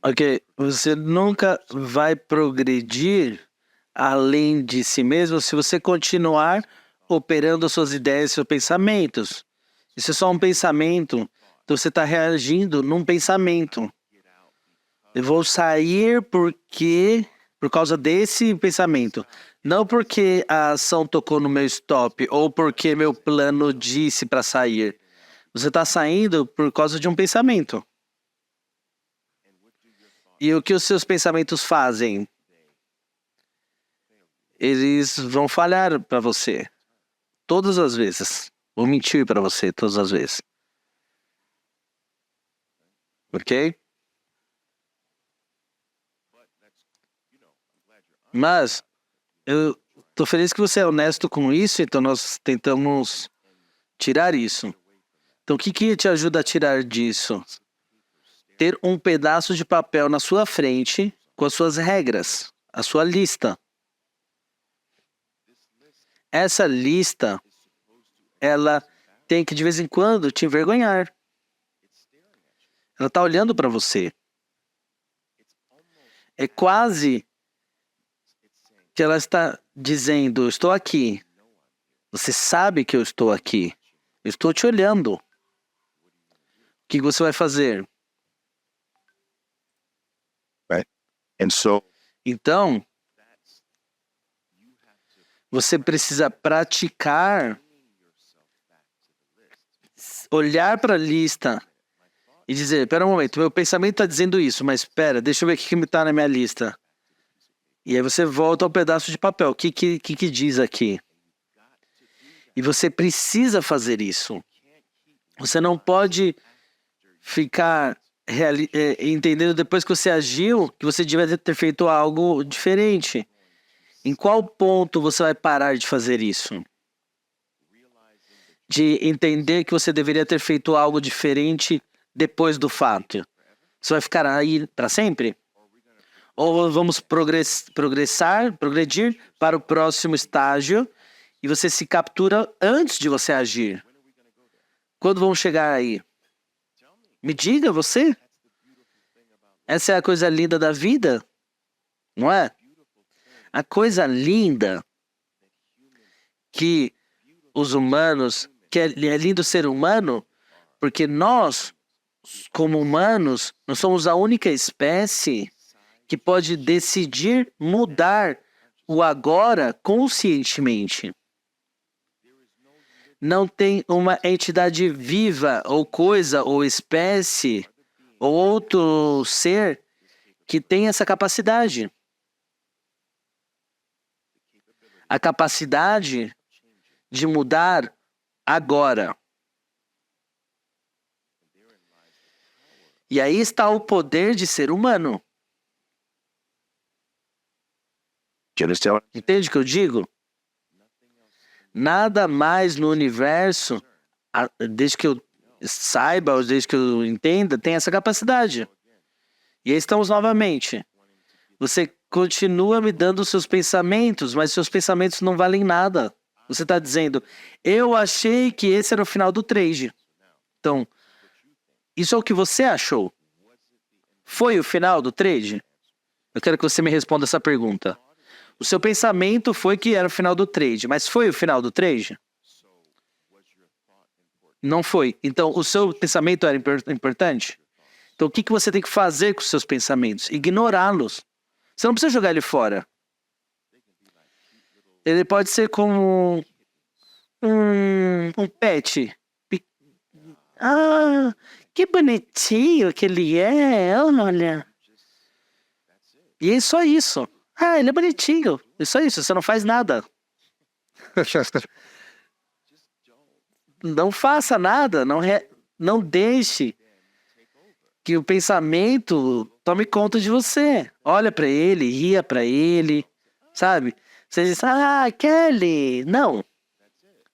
Ok, você nunca vai progredir além de si mesmo se você continuar operando as suas ideias e seus pensamentos. Isso é só um pensamento, então você está reagindo num pensamento. Eu vou sair por causa desse pensamento. Não porque a ação tocou no meu stop ou porque meu plano disse para sair. Você está saindo por causa de um pensamento. E o que os seus pensamentos fazem? Eles vão falhar para você. Todas as vezes. Vou mentir para você todas as vezes. Ok? Mas eu tô feliz que você é honesto com isso, então nós tentamos tirar isso. Então o que te ajuda a tirar disso? Ter um pedaço de papel na sua frente com as suas regras, a sua lista. Essa lista, ela tem que de vez em quando te envergonhar. Ela está olhando para você. É quase que ela está dizendo, estou aqui. Você sabe que eu estou aqui. Eu estou te olhando. O que você vai fazer? Right? And so Então, você precisa praticar, olhar para a lista e dizer, espera um momento, meu pensamento está dizendo isso, mas espera, deixa eu ver o que está na minha lista. E aí você volta ao pedaço de papel. O que diz aqui? E você precisa fazer isso. Você não pode ficar entendendo depois que você agiu que você devia ter feito algo diferente. Em qual ponto você vai parar de fazer isso? De entender que você deveria ter feito algo diferente depois do fato. Você vai ficar aí para sempre? Ou vamos progredir para o próximo estágio e você se captura antes de você agir? Quando vamos chegar aí? Me diga você. Essa é a coisa linda da vida, não é? A coisa linda que os humanos, que é lindo ser humano, porque nós, como humanos, nós somos a única espécie que pode decidir mudar o agora conscientemente. Não tem uma entidade viva, ou coisa, ou espécie, ou outro ser que tem essa capacidade. A capacidade de mudar agora. E aí está o poder de ser humano. do you understand? Entende o que eu digo? Nada mais no universo, desde que eu saiba, ou desde que eu entenda, tem essa capacidade. E aí estamos novamente. Você continua me dando os seus pensamentos, mas seus pensamentos não valem nada. Você está dizendo, eu achei que esse era o final do trade. Então, isso é o que você achou. Foi o final do trade? Eu quero que você me responda essa pergunta. O seu pensamento foi que era o final do trade, mas foi o final do trade? Não foi. Então, o seu pensamento era importante? Então, o que você tem que fazer com os seus pensamentos? Ignorá-los. Você não precisa jogar ele fora. Ele pode ser como um pet. Ah, que bonitinho que ele é, olha. E é só isso. Ah, ele é bonitinho. É só isso, você não faz nada. Não faça nada, não deixe que o pensamento tome conta de você. Olha para ele, ria para ele, sabe? Você diz, ah, Kelly. Não,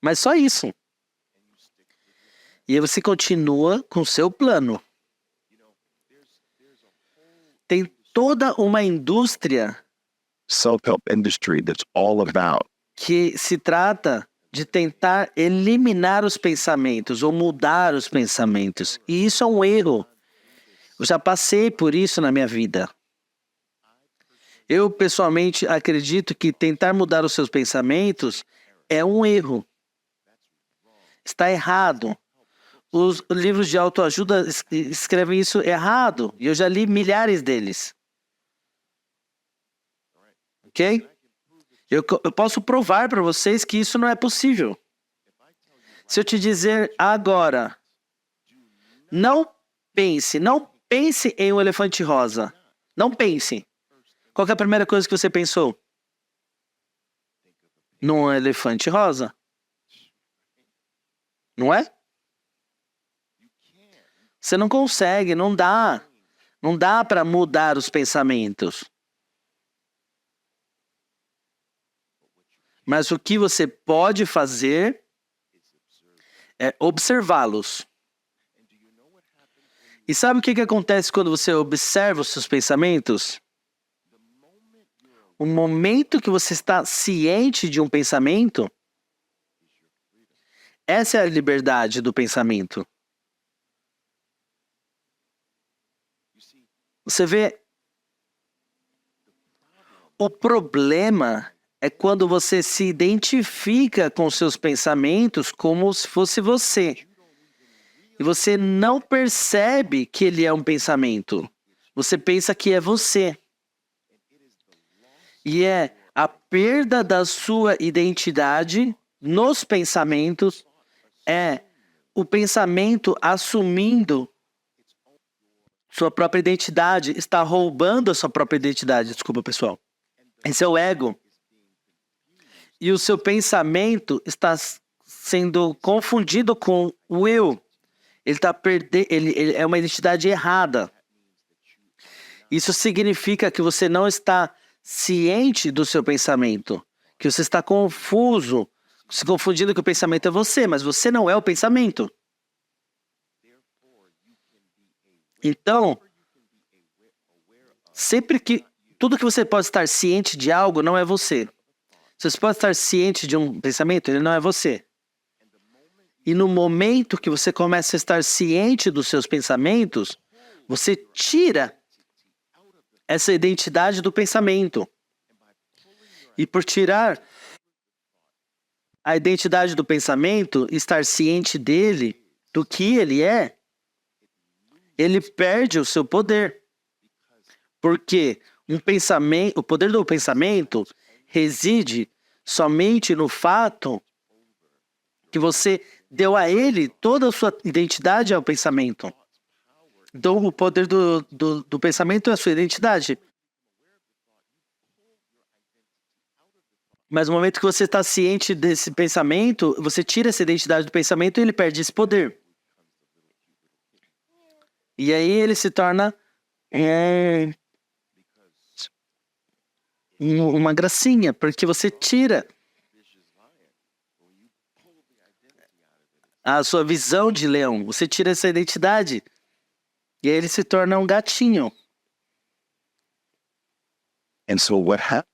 mas só isso. E aí você continua com o seu plano. Tem toda uma indústria Self-help industry that's all about que se trata de tentar eliminar os pensamentos ou mudar os pensamentos. E isso é um erro. Eu já passei por isso na minha vida. Eu, pessoalmente, acredito que tentar mudar os seus pensamentos é um erro. Está errado. Os livros de autoajuda escrevem isso errado. E eu já li milhares deles. Ok? Eu posso provar para vocês que isso não é possível. Se eu te dizer agora, não pense em um elefante rosa. Não pense. Qual que é a primeira coisa que você pensou? Num elefante rosa. Não é? Você não consegue, não dá. Não dá para mudar os pensamentos. Mas o que você pode fazer é observá-los. E sabe o que acontece quando você observa os seus pensamentos? O momento que você está ciente de um pensamento, essa é a liberdade do pensamento. Você vê, o problema é quando você se identifica com seus pensamentos como se fosse você. E você não percebe que ele é um pensamento. Você pensa que é você. E é a perda da sua identidade nos pensamentos, é o pensamento assumindo sua própria identidade, está roubando a sua própria identidade. Desculpa, pessoal. Esse é o ego. E o seu pensamento está sendo confundido com o eu. Ele está perdendo, ele é uma identidade errada. Isso significa que você não está ciente do seu pensamento, que você está confuso, se confundindo que o pensamento é você, mas você não é o pensamento. Então, tudo que você pode estar ciente de algo não é você. Se você pode estar ciente de um pensamento, ele não é você. E no momento que você começa a estar ciente dos seus pensamentos, você tira essa identidade do pensamento. E por tirar a identidade do pensamento, estar ciente dele, do que ele é, ele perde o seu poder. Porque o poder do pensamento reside somente no fato que você deu a ele toda a sua identidade ao pensamento. Então, o poder do pensamento é a sua identidade. Mas no momento que você está ciente desse pensamento, você tira essa identidade do pensamento e ele perde esse poder. E aí ele se torna uma gracinha, porque você tira a sua visão de leão, você tira essa identidade. E aí ele se torna um gatinho. And so what happens?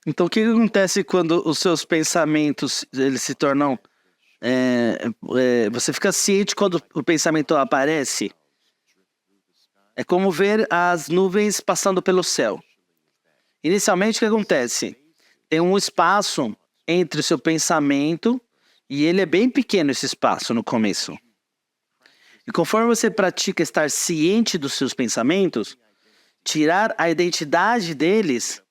Então o que acontece quando os seus pensamentos eles se tornam... você fica ciente quando o pensamento aparece? É como ver as nuvens passando pelo céu. Inicialmente o que acontece? Tem um espaço entre o seu pensamento e ele é bem pequeno esse espaço no começo. E conforme você pratica estar ciente dos seus pensamentos, tirar a identidade deles,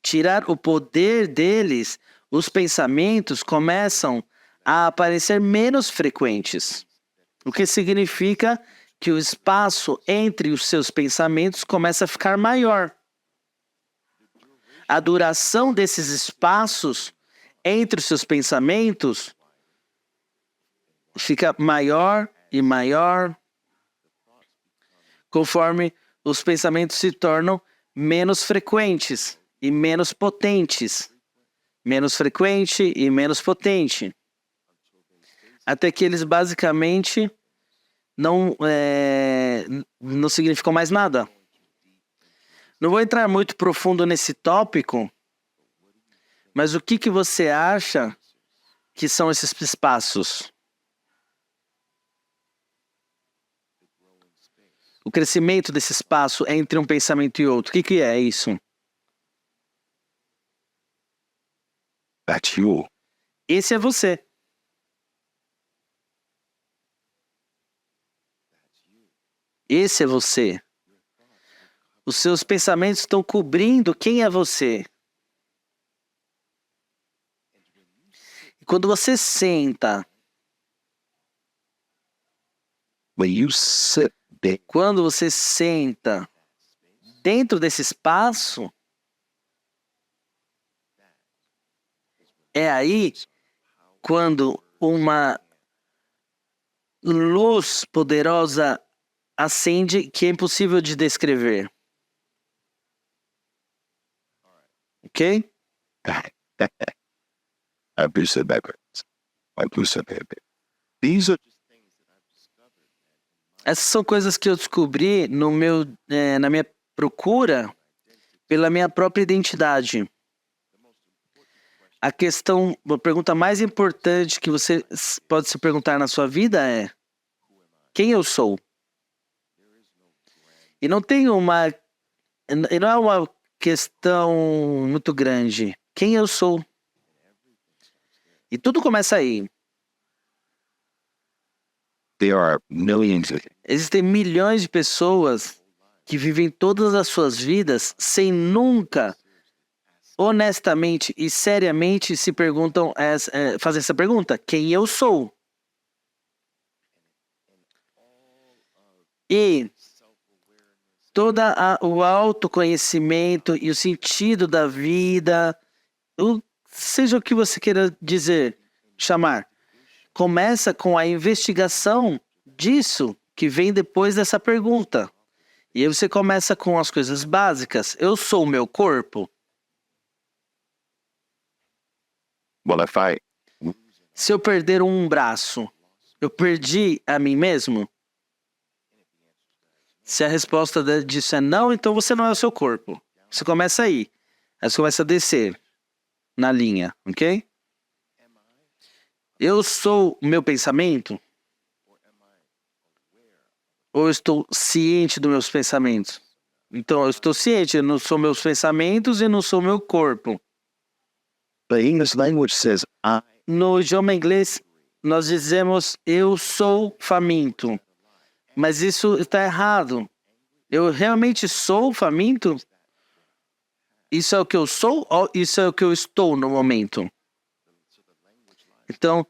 tirar o poder deles, os pensamentos começam a aparecer menos frequentes. O que significa que o espaço entre os seus pensamentos começa a ficar maior. A duração desses espaços entre os seus pensamentos fica maior e maior, conforme os pensamentos se tornam menos frequentes e menos potentes. Menos frequente e menos potente. Até que eles basicamente não significam mais nada. Não vou entrar muito profundo nesse tópico, mas o que você acha que são esses espaços? O crescimento desse espaço entre um pensamento e outro. O que é isso? That's you. Esse é você. Esse é você. Os seus pensamentos estão cobrindo quem é você. E quando você senta, When you sit there, quando você senta dentro desse espaço, é aí quando uma luz poderosa acende que é impossível de descrever. Ok? I boost it backwards. I boost it backwards. These are Essas são coisas que eu descobri no na minha procura pela minha própria identidade. A pergunta mais importante que você pode se perguntar na sua vida é: quem eu sou? E não é uma questão muito grande. Quem eu sou? E tudo começa aí. there are millions of Existem milhões de pessoas que vivem todas as suas vidas sem nunca, honestamente e seriamente, se perguntam, fazem essa pergunta: quem eu sou? E o autoconhecimento e o sentido da vida, seja o que você queira dizer, chamar, começa com a investigação disso que vem depois dessa pergunta. E aí você começa com as coisas básicas. Eu sou o meu corpo? well, if I Se eu perder um braço, eu perdi a mim mesmo? Se a resposta disso é não, então você não é o seu corpo. Você começa aí. Aí você começa a descer na linha, ok? Eu sou o meu pensamento? Ou eu estou ciente dos meus pensamentos? Então, eu estou ciente, eu não sou meus pensamentos e não sou meu corpo. the English language says I No idioma inglês, nós dizemos eu sou faminto. Mas isso está errado. Eu realmente sou faminto? Isso é o que eu sou ou isso é o que eu estou no momento? Então,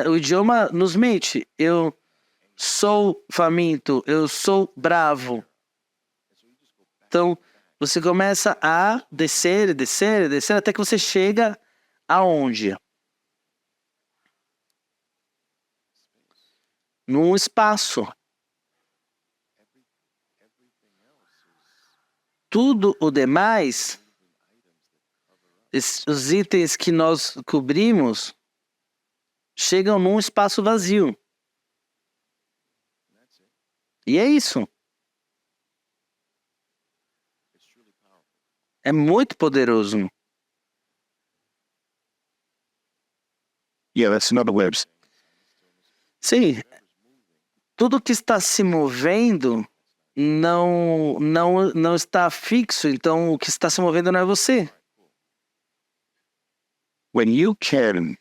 o idioma nos mente. Eu sou faminto, eu sou bravo. Então, você começa a descer, descer, descer, até que você chega aonde? Num espaço. Tudo o demais, os itens que nós cobrimos, chegam num espaço vazio. E é isso. É muito poderoso. yeah, that's another way of saying Sim, tudo que está se movendo não está fixo, então o que está se movendo não é você. when you can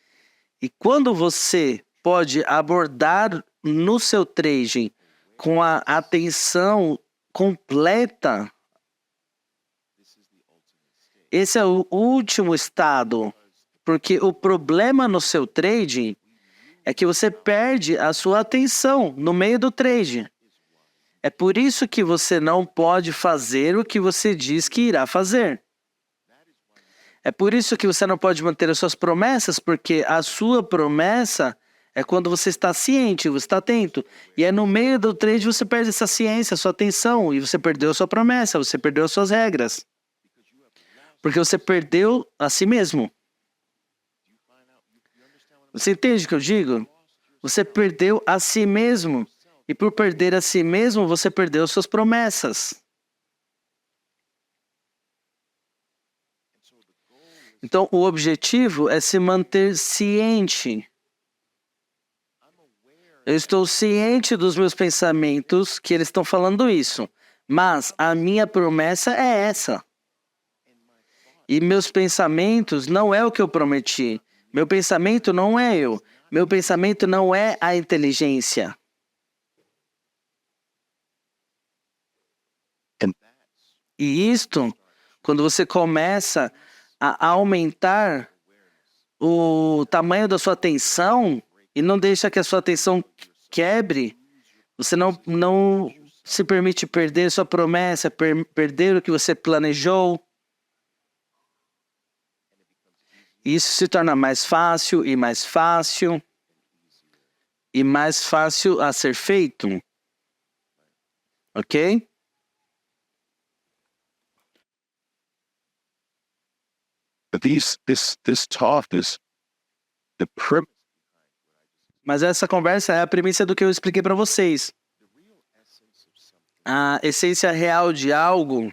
E quando você pode abordar no seu trading com a atenção completa, esse é o último estado, porque o problema no seu trading é que você perde a sua atenção no meio do trade. É por isso que você não pode fazer o que você diz que irá fazer. É por isso que você não pode manter as suas promessas, porque a sua promessa é quando você está ciente, você está atento. E é no meio do trade você perde essa ciência, sua atenção, e você perdeu a sua promessa, você perdeu as suas regras. Porque você perdeu a si mesmo. Você entende o que eu digo? Você perdeu a si mesmo. E por perder a si mesmo, você perdeu suas promessas. Então, o objetivo é se manter ciente. Eu estou ciente dos meus pensamentos que eles estão falando isso. Mas a minha promessa é essa. E meus pensamentos não é o que eu prometi. Meu pensamento não é eu. Meu pensamento não é a inteligência. E isto, quando você começa a aumentar o tamanho da sua atenção e não deixa que a sua atenção quebre, você não se permite perder sua promessa, perder o que você planejou. Isso se torna mais fácil e mais fácil e mais fácil a ser feito. Ok? But this talk is the premise. Mas essa conversa é a premissa do que eu expliquei para vocês. A essência real de algo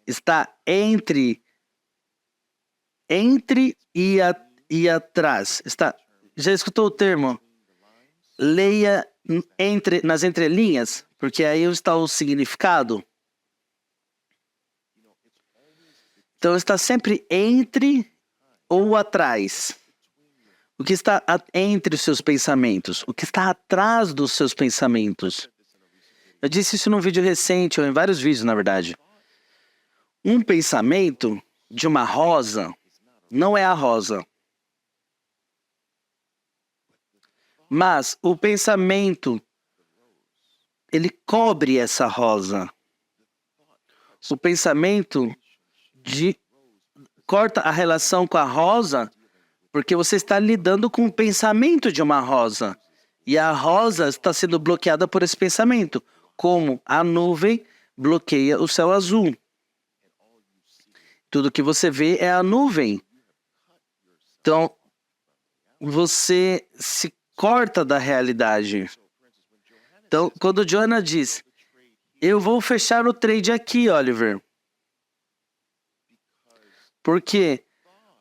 está entre e atrás. Já escutou o termo? Leia nas entrelinhas, porque aí está o significado. Então está sempre entre ou atrás. O que está entre os seus pensamentos? O que está atrás dos seus pensamentos? Eu disse isso num vídeo recente, ou em vários vídeos, na verdade. Um pensamento de uma rosa não é a rosa. Mas o pensamento, ele cobre essa rosa. O pensamento corta a relação com a rosa porque você está lidando com o pensamento de uma rosa. E a rosa está sendo bloqueada por esse pensamento, como a nuvem bloqueia o céu azul. Tudo que você vê é a nuvem. Então, você se corta da realidade. Então, quando o Johanna diz, eu vou fechar o trade aqui, Oliver. Porque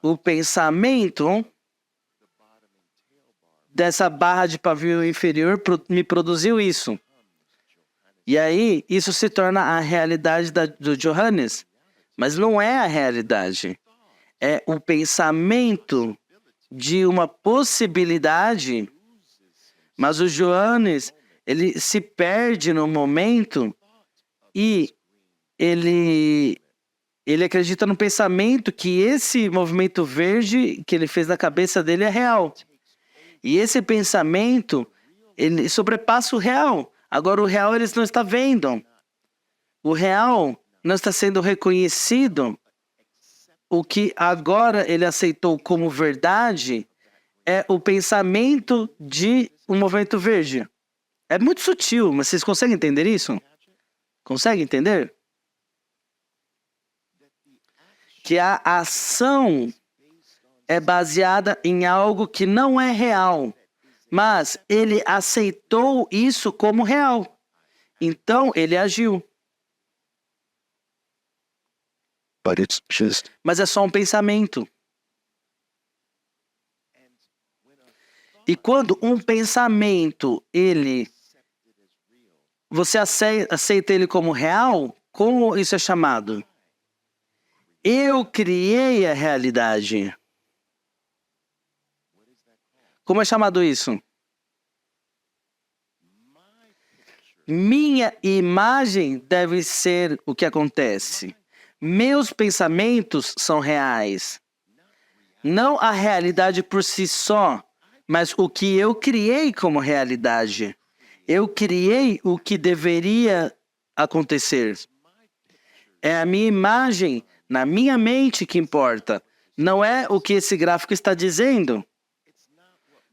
o pensamento dessa barra de pavio inferior me produziu isso. E aí, isso se torna a realidade do Johannes. Mas não é a realidade. É o pensamento de uma possibilidade. Mas o Johannes, ele se perde no momento e ele acredita no pensamento que esse movimento verde que ele fez na cabeça dele é real. E esse pensamento, ele sobrepassa o real. Agora o real eles não estão vendo. O real não está sendo reconhecido. O que agora ele aceitou como verdade é o pensamento de um movimento verde. É muito sutil, mas vocês conseguem entender isso? Conseguem entender? Que a ação é baseada em algo que não é real, mas ele aceitou isso como real. Então, ele agiu. But it's just Mas é só um pensamento. E quando um pensamento, você aceita ele como real, como isso é chamado? Eu criei a realidade. Como é chamado isso? Minha imagem deve ser o que acontece. Meus pensamentos são reais. Não a realidade por si só, mas o que eu criei como realidade. Eu criei o que deveria acontecer. É a minha imagem na minha mente que importa. Não é o que esse gráfico está dizendo.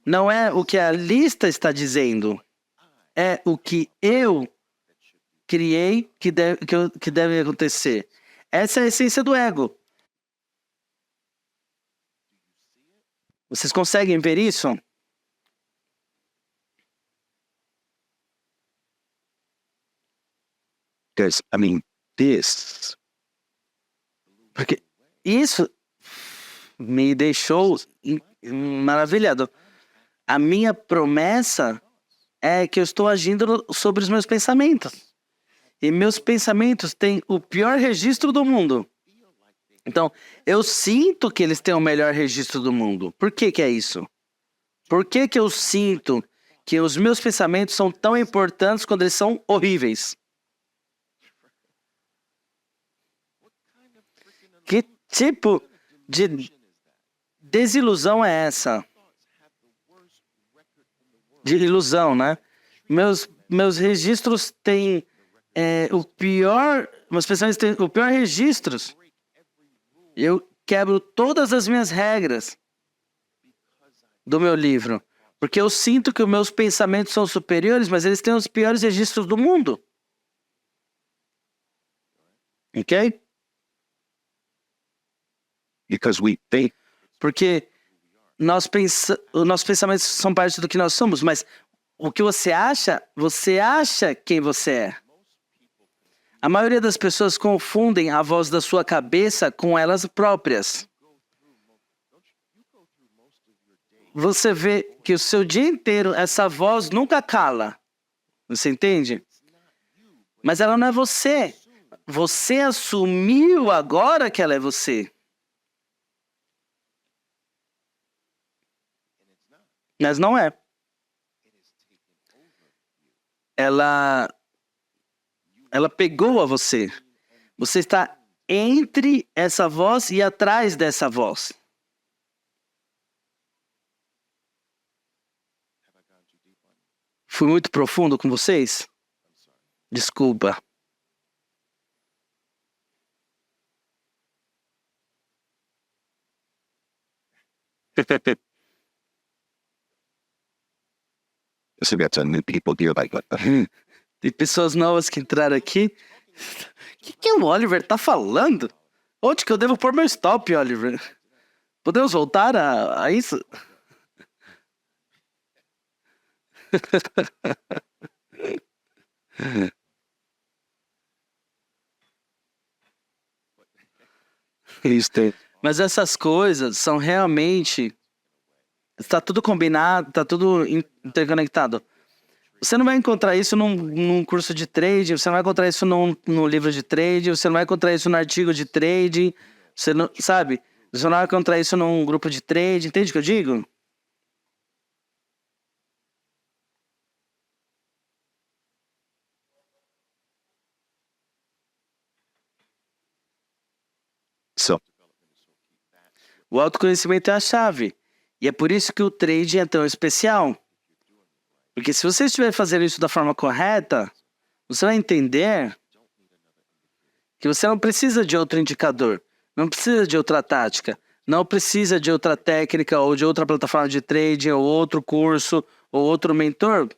Não é o que a lista está dizendo. É o que eu criei que deve acontecer. Essa é a essência do ego. Vocês conseguem ver isso? because this Porque isso me deixou maravilhado. A minha promessa é que eu estou agindo sobre os meus pensamentos. E meus pensamentos têm o pior registro do mundo. Então, eu sinto que eles têm o melhor registro do mundo. Por que que é isso? Por que que eu sinto que os meus pensamentos são tão importantes quando eles são horríveis? Que tipo de desilusão é essa? De ilusão, né? Meus registros têm o pior. Meus pensamentos têm o pior registros. Eu quebro todas as minhas regras do meu livro. Porque eu sinto que os meus pensamentos são superiores, mas eles têm os piores registros do mundo. Ok? Because we think Porque os nossos pensamentos são parte do que nós somos, mas o que você acha quem você é. A maioria das pessoas confundem a voz da sua cabeça com elas próprias. Você vê que o seu dia inteiro, essa voz nunca cala. Você entende? Mas ela não é você. Você assumiu agora que ela é você. Mas não é. Ela pegou a você. Você está entre essa voz e atrás dessa voz. Fui muito profundo com vocês? Desculpa. so we got some new people here like Tem pessoas novas que entraram aqui. O que o Oliver tá falando? Onde que eu devo pôr meu stop, Oliver? Podemos voltar a isso? Mas essas coisas são realmente... Está tudo combinado, está tudo interconectado. Você não vai encontrar isso num curso de trade, você não vai encontrar isso num livro de trade, você não vai encontrar isso num artigo de trade, você não, sabe? Você não vai encontrar isso num grupo de trade, entende o que eu digo? So O autoconhecimento é a chave. E é por isso que o trade é tão especial. Porque se você estiver fazendo isso da forma correta, você vai entender que você não precisa de outro indicador, não precisa de outra tática, não precisa de outra técnica ou de outra plataforma de trading ou outro curso ou outro mentor.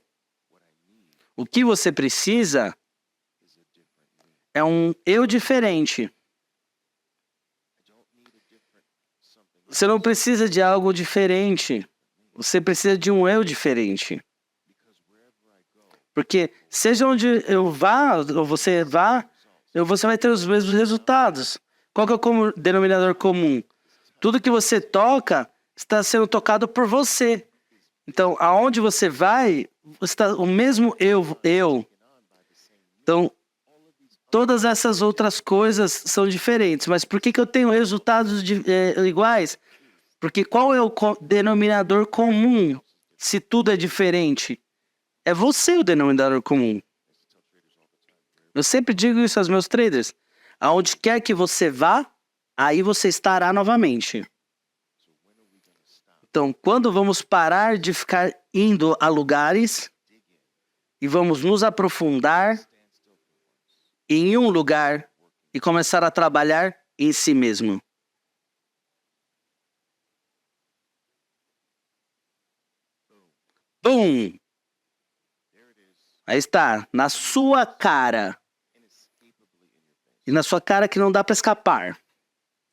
O que você precisa é um eu diferente. Você não precisa de algo diferente. Você precisa de um eu diferente. Porque seja onde eu vá, ou você vá, você vai ter os mesmos resultados. Qual que é o denominador comum? Tudo que você toca está sendo tocado por você. Então, aonde você vai, está o mesmo eu. Então, todas essas outras coisas são diferentes. Mas por que eu tenho resultados iguais? Porque qual é o denominador comum se tudo é diferente? É você o denominador comum. Eu sempre digo isso aos meus traders. Aonde quer que você vá, aí você estará novamente. Então, quando vamos parar de ficar indo a lugares e vamos nos aprofundar em um lugar e começar a trabalhar em si mesmo. Bum! Aí está, na sua cara. E na sua cara que não dá para escapar.